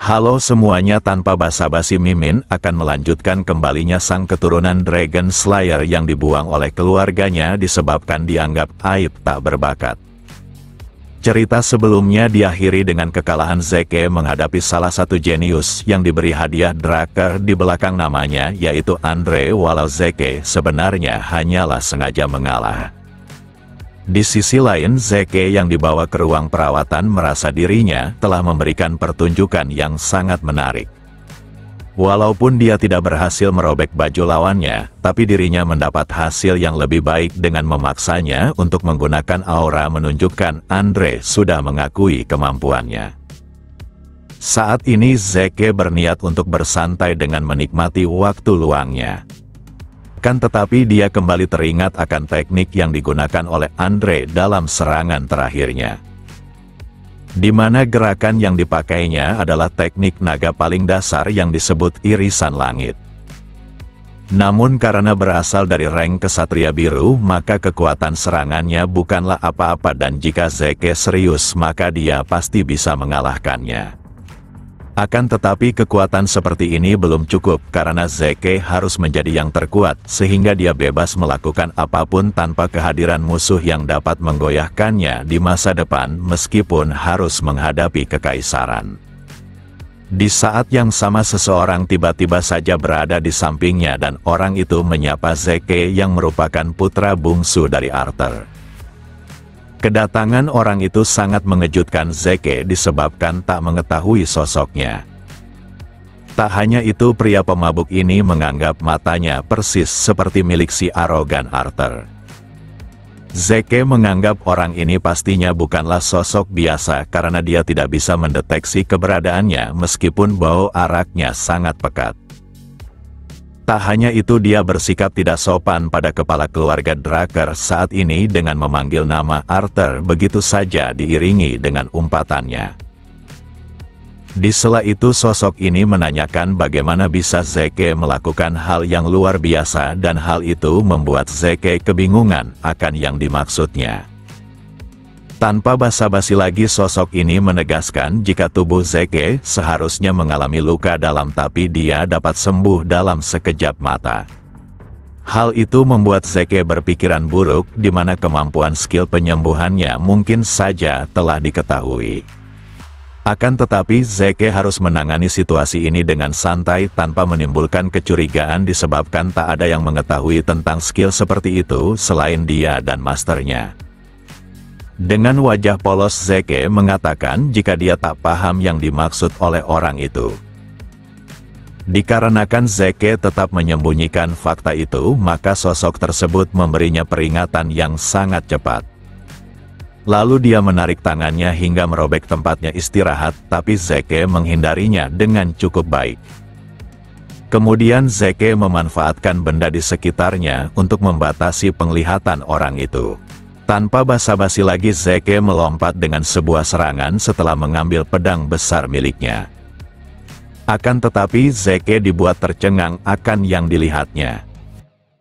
Halo semuanya, tanpa basa-basi Mimin akan melanjutkan kembalinya sang keturunan Dragon Slayer yang dibuang oleh keluarganya disebabkan dianggap aib tak berbakat. Cerita sebelumnya diakhiri dengan kekalahan Zeke menghadapi salah satu jenius yang diberi hadiah Draker di belakang namanya, yaitu Andre, walau Zeke sebenarnya hanyalah sengaja mengalah. Di sisi lain, Zeke yang dibawa ke ruang perawatan merasa dirinya telah memberikan pertunjukan yang sangat menarik. Walaupun dia tidak berhasil merobek baju lawannya, tapi dirinya mendapat hasil yang lebih baik dengan memaksanya untuk menggunakan aura menunjukkan Andre sudah mengakui kemampuannya. Saat ini Zeke berniat untuk bersantai dengan menikmati waktu luangnya. Kan tetapi dia kembali teringat akan teknik yang digunakan oleh Andre dalam serangan terakhirnya. Di mana gerakan yang dipakainya adalah teknik naga paling dasar yang disebut irisan langit. Namun karena berasal dari rank kesatria biru, maka kekuatan serangannya bukanlah apa-apa, dan jika Zeke serius maka dia pasti bisa mengalahkannya. Akan tetapi kekuatan seperti ini belum cukup karena Zeke harus menjadi yang terkuat sehingga dia bebas melakukan apapun tanpa kehadiran musuh yang dapat menggoyahkannya di masa depan meskipun harus menghadapi kekaisaran. Di saat yang sama seseorang tiba-tiba saja berada di sampingnya dan orang itu menyapa Zeke yang merupakan putra bungsu dari Arthur. Kedatangan orang itu sangat mengejutkan Zeke disebabkan tak mengetahui sosoknya. Tak hanya itu, pria pemabuk ini menganggap matanya persis seperti milik si arogan Arthur. Zeke menganggap orang ini pastinya bukanlah sosok biasa karena dia tidak bisa mendeteksi keberadaannya meskipun bau araknya sangat pekat. Tak hanya itu, dia bersikap tidak sopan pada kepala keluarga Draker saat ini dengan memanggil nama Arthur begitu saja diiringi dengan umpatannya. Di sela itu sosok ini menanyakan bagaimana bisa Zeke melakukan hal yang luar biasa dan hal itu membuat Zeke kebingungan akan yang dimaksudnya. Tanpa basa-basi lagi sosok ini menegaskan jika tubuh Zeke seharusnya mengalami luka dalam tapi dia dapat sembuh dalam sekejap mata. Hal itu membuat Zeke berpikiran buruk di mana kemampuan skill penyembuhannya mungkin saja telah diketahui. Akan tetapi Zeke harus menangani situasi ini dengan santai tanpa menimbulkan kecurigaan disebabkan tak ada yang mengetahui tentang skill seperti itu selain dia dan masternya. Dengan wajah polos Zeke mengatakan jika dia tak paham yang dimaksud oleh orang itu. Dikarenakan Zeke tetap menyembunyikan fakta itu, maka sosok tersebut memberinya peringatan yang sangat cepat. Lalu dia menarik tangannya hingga merobek tempatnya istirahat, tapi Zeke menghindarinya dengan cukup baik. Kemudian Zeke memanfaatkan benda di sekitarnya untuk membatasi penglihatan orang itu. Tanpa basa-basi lagi Zeke melompat dengan sebuah serangan setelah mengambil pedang besar miliknya. Akan tetapi Zeke dibuat tercengang akan yang dilihatnya.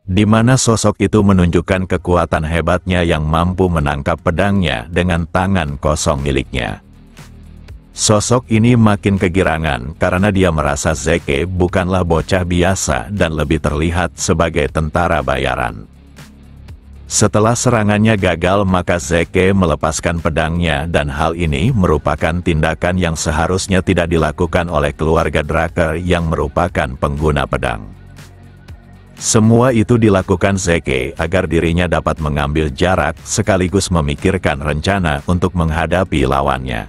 Di mana sosok itu menunjukkan kekuatan hebatnya yang mampu menangkap pedangnya dengan tangan kosong miliknya. Sosok ini makin kegirangan karena dia merasa Zeke bukanlah bocah biasa dan lebih terlihat sebagai tentara bayaran. Setelah serangannya gagal maka Zeke melepaskan pedangnya dan hal ini merupakan tindakan yang seharusnya tidak dilakukan oleh keluarga Draker yang merupakan pengguna pedang. Semua itu dilakukan Zeke agar dirinya dapat mengambil jarak sekaligus memikirkan rencana untuk menghadapi lawannya.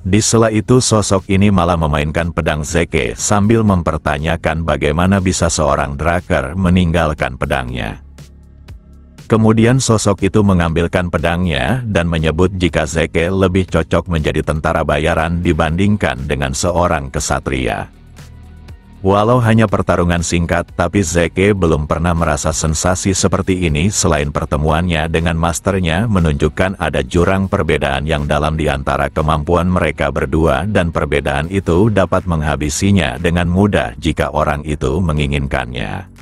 Di sela itu sosok ini malah memainkan pedang Zeke sambil mempertanyakan bagaimana bisa seorang Draker meninggalkan pedangnya. Kemudian sosok itu mengambilkan pedangnya dan menyebut jika Zeke lebih cocok menjadi tentara bayaran dibandingkan dengan seorang kesatria. Walau hanya pertarungan singkat, tapi Zeke belum pernah merasa sensasi seperti ini selain pertemuannya dengan masternya menunjukkan ada jurang perbedaan yang dalam di antara kemampuan mereka berdua dan perbedaan itu dapat menghabisinya dengan mudah jika orang itu menginginkannya.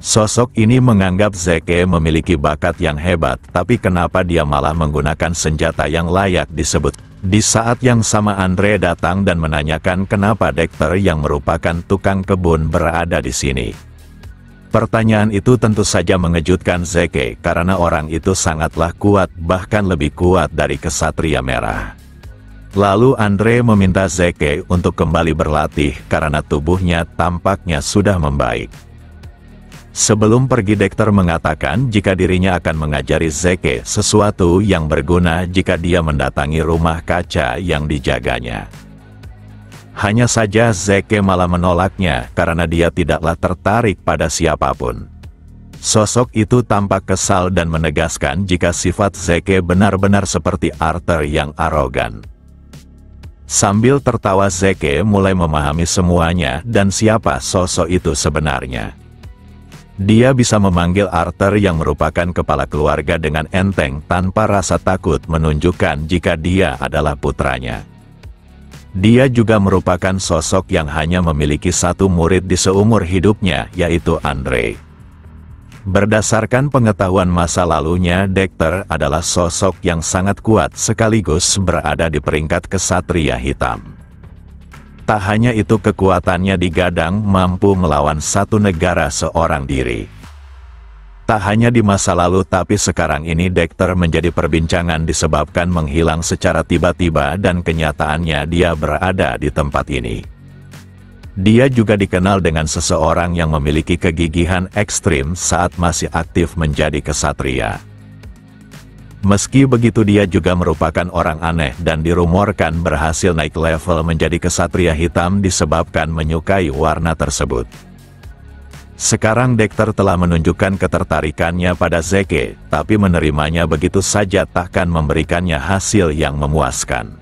Sosok ini menganggap Zeke memiliki bakat yang hebat, tapi kenapa dia malah menggunakan senjata yang layak disebut? Di saat yang sama Andre datang dan menanyakan kenapa Dexter yang merupakan tukang kebun berada di sini. Pertanyaan itu tentu saja mengejutkan Zeke karena orang itu sangatlah kuat, bahkan lebih kuat dari Ksatria Merah. Lalu Andre meminta Zeke untuk kembali berlatih karena tubuhnya tampaknya sudah membaik. Sebelum pergi Dexter mengatakan jika dirinya akan mengajari Zeke sesuatu yang berguna jika dia mendatangi rumah kaca yang dijaganya. Hanya saja Zeke malah menolaknya karena dia tidaklah tertarik pada siapapun. Sosok itu tampak kesal dan menegaskan jika sifat Zeke benar-benar seperti Arthur yang arogan. Sambil tertawa Zeke mulai memahami semuanya dan siapa sosok itu sebenarnya. Dia bisa memanggil Arthur yang merupakan kepala keluarga dengan enteng tanpa rasa takut menunjukkan jika dia adalah putranya. Dia juga merupakan sosok yang hanya memiliki satu murid di seumur hidupnya, yaitu Andre. Berdasarkan pengetahuan masa lalunya, Dexter adalah sosok yang sangat kuat sekaligus berada di peringkat Ksatria Hitam. Tak hanya itu, kekuatannya digadang mampu melawan satu negara seorang diri. Tak hanya di masa lalu tapi sekarang ini Dexter menjadi perbincangan disebabkan menghilang secara tiba-tiba dan kenyataannya dia berada di tempat ini. Dia juga dikenal dengan seseorang yang memiliki kegigihan ekstrim saat masih aktif menjadi ksatria. Meski begitu dia juga merupakan orang aneh dan dirumorkan berhasil naik level menjadi ksatria hitam disebabkan menyukai warna tersebut. Sekarang Dexter telah menunjukkan ketertarikannya pada Zeke, tapi menerimanya begitu saja takkan memberikannya hasil yang memuaskan.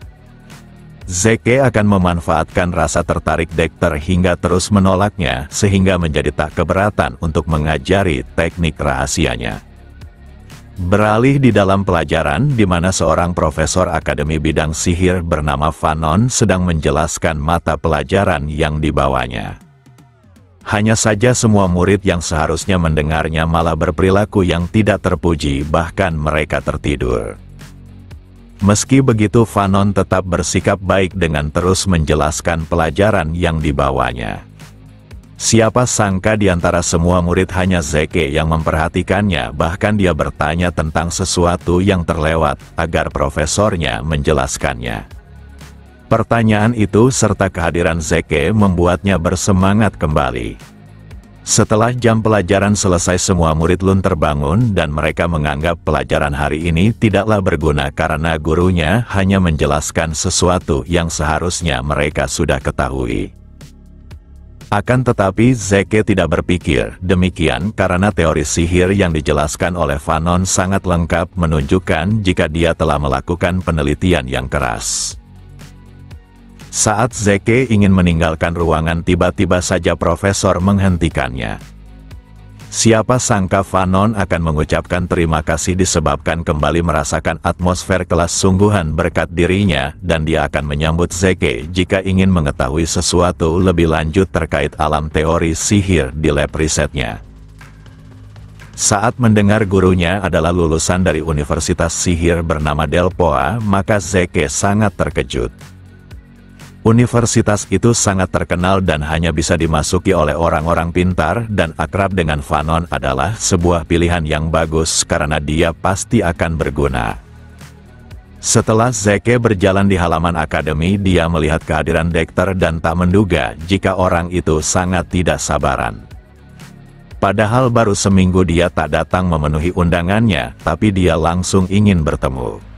Zeke akan memanfaatkan rasa tertarik Dexter hingga terus menolaknya sehingga menjadi tak keberatan untuk mengajari teknik rahasianya. Beralih di dalam pelajaran di mana seorang profesor akademi bidang sihir bernama Fanon sedang menjelaskan mata pelajaran yang dibawanya. Hanya saja semua murid yang seharusnya mendengarnya malah berperilaku yang tidak terpuji, bahkan mereka tertidur. Meski begitu Fanon tetap bersikap baik dengan terus menjelaskan pelajaran yang dibawanya. Siapa sangka di antara semua murid hanya Zeke yang memperhatikannya, bahkan dia bertanya tentang sesuatu yang terlewat agar profesornya menjelaskannya. Pertanyaan itu serta kehadiran Zeke membuatnya bersemangat kembali. Setelah jam pelajaran selesai semua murid luntur terbangun dan mereka menganggap pelajaran hari ini tidaklah berguna karena gurunya hanya menjelaskan sesuatu yang seharusnya mereka sudah ketahui. Akan tetapi Zeke tidak berpikir demikian karena teori sihir yang dijelaskan oleh Fanon sangat lengkap menunjukkan jika dia telah melakukan penelitian yang keras. Saat Zeke ingin meninggalkan ruangan tiba-tiba saja profesor menghentikannya. Siapa sangka Fanon akan mengucapkan terima kasih disebabkan kembali merasakan atmosfer kelas sungguhan berkat dirinya dan dia akan menyambut Zeke jika ingin mengetahui sesuatu lebih lanjut terkait alam teori sihir di lab risetnya. Saat mendengar gurunya adalah lulusan dari Universitas Sihir bernama Delpoa, maka Zeke sangat terkejut. Universitas itu sangat terkenal dan hanya bisa dimasuki oleh orang-orang pintar dan akrab dengan Fanon adalah sebuah pilihan yang bagus karena dia pasti akan berguna. Setelah Zeke berjalan di halaman akademi, dia melihat kehadiran Dexter dan tak menduga jika orang itu sangat tidak sabaran. Padahal baru seminggu dia tak datang memenuhi undangannya, tapi dia langsung ingin bertemu.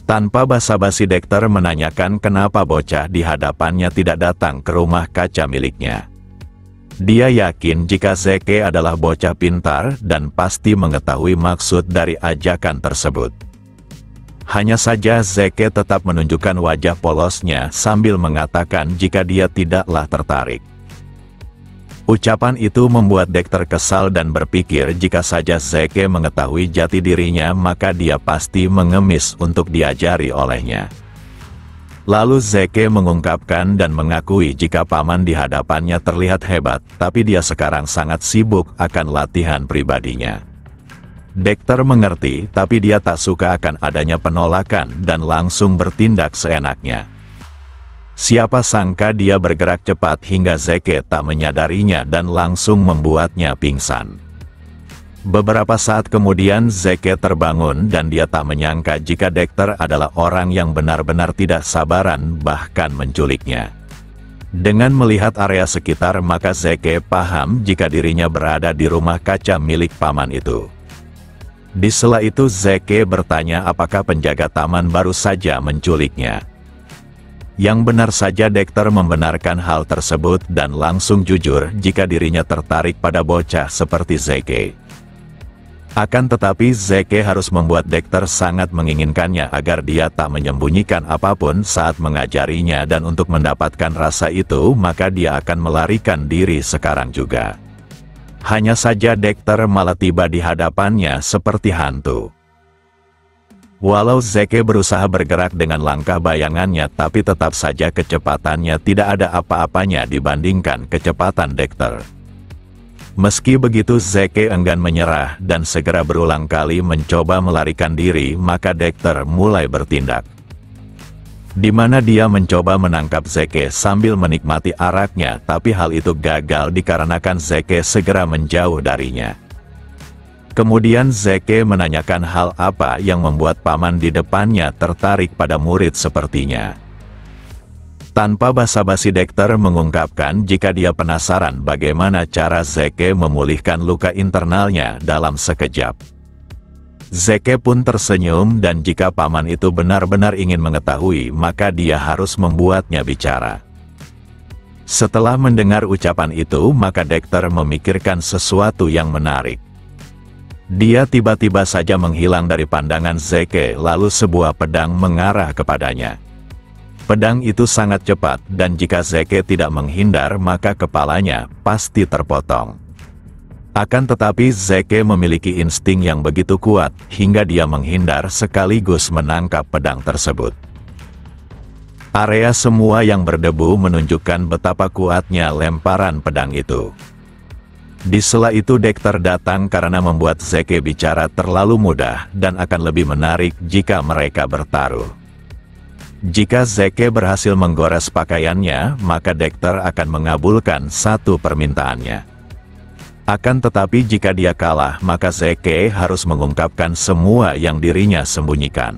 Tanpa basa-basi Dexter menanyakan kenapa bocah di hadapannya tidak datang ke rumah kaca miliknya. Dia yakin jika Zeke adalah bocah pintar dan pasti mengetahui maksud dari ajakan tersebut. Hanya saja Zeke tetap menunjukkan wajah polosnya sambil mengatakan jika dia tidaklah tertarik. Ucapan itu membuat Dexter kesal dan berpikir jika saja Zeke mengetahui jati dirinya maka dia pasti mengemis untuk diajari olehnya. Lalu Zeke mengungkapkan dan mengakui jika paman di hadapannya terlihat hebat, tapi dia sekarang sangat sibuk akan latihan pribadinya. Dexter mengerti, tapi dia tak suka akan adanya penolakan dan langsung bertindak seenaknya. Siapa sangka dia bergerak cepat hingga Zeke tak menyadarinya dan langsung membuatnya pingsan. Beberapa saat kemudian Zeke terbangun dan dia tak menyangka jika Dexter adalah orang yang benar-benar tidak sabaran bahkan menculiknya. Dengan melihat area sekitar maka Zeke paham jika dirinya berada di rumah kaca milik paman itu. Di sela itu Zeke bertanya apakah penjaga taman baru saja menculiknya. Yang benar saja Dexter membenarkan hal tersebut dan langsung jujur jika dirinya tertarik pada bocah seperti Zeke. Akan tetapi Zeke harus membuat Dexter sangat menginginkannya agar dia tak menyembunyikan apapun saat mengajarinya dan untuk mendapatkan rasa itu maka dia akan melarikan diri sekarang juga. Hanya saja Dexter malah tiba di hadapannya seperti hantu. Walau Zeke berusaha bergerak dengan langkah bayangannya tapi tetap saja kecepatannya tidak ada apa-apanya dibandingkan kecepatan Dexter. Meski begitu Zeke enggan menyerah dan segera berulang kali mencoba melarikan diri maka Dexter mulai bertindak. Di mana dia mencoba menangkap Zeke sambil menikmati araknya tapi hal itu gagal dikarenakan Zeke segera menjauh darinya. Kemudian Zeke menanyakan hal apa yang membuat paman di depannya tertarik pada murid sepertinya. Tanpa basa-basi Dexter mengungkapkan jika dia penasaran bagaimana cara Zeke memulihkan luka internalnya dalam sekejap. Zeke pun tersenyum dan jika paman itu benar-benar ingin mengetahui maka dia harus membuatnya bicara. Setelah mendengar ucapan itu maka Dexter memikirkan sesuatu yang menarik. Dia tiba-tiba saja menghilang dari pandangan Zeke lalu sebuah pedang mengarah kepadanya. Pedang itu sangat cepat dan jika Zeke tidak menghindar maka kepalanya pasti terpotong. Akan tetapi Zeke memiliki insting yang begitu kuat hingga dia menghindar sekaligus menangkap pedang tersebut. Area semua yang berdebu menunjukkan betapa kuatnya lemparan pedang itu. Di sela itu Dexter datang karena membuat Zeke bicara terlalu mudah dan akan lebih menarik jika mereka bertaruh. Jika Zeke berhasil menggores pakaiannya, maka Dexter akan mengabulkan satu permintaannya. Akan tetapi jika dia kalah, maka Zeke harus mengungkapkan semua yang dirinya sembunyikan.